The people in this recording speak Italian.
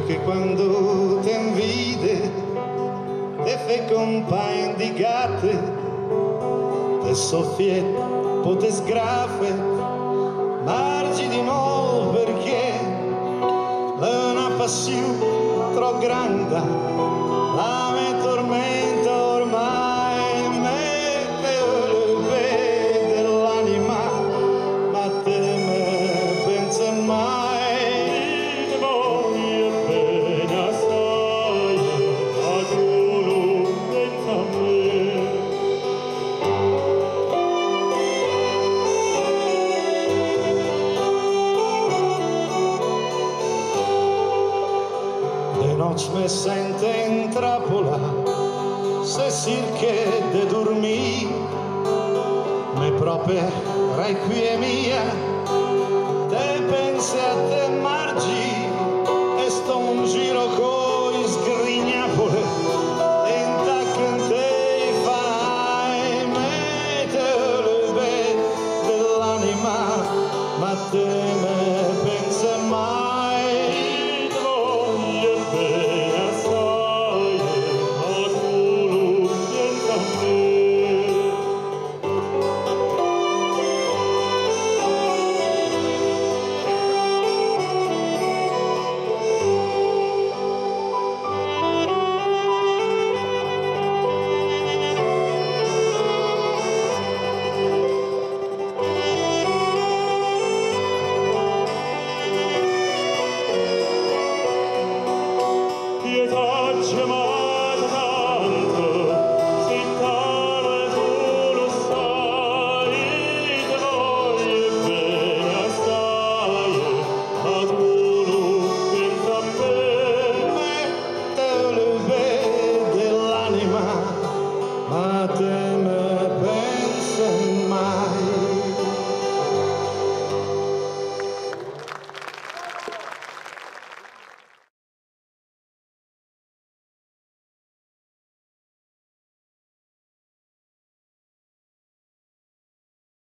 che quando te invide te fai compagno di gatte, te soffiet, te sgrafe, margi di mo perché una passione troppo grande la me tormenta ormai, me vede l'anima, ma te me pensa mai. Noc me sente in trappola, se cirche de dormì, me proprio requiemia, te pensi a te margi, e sto un giro coi sgrignapole, tenta che te farai, me te le vede dell'anima, ma te me pensa mai. Ma te me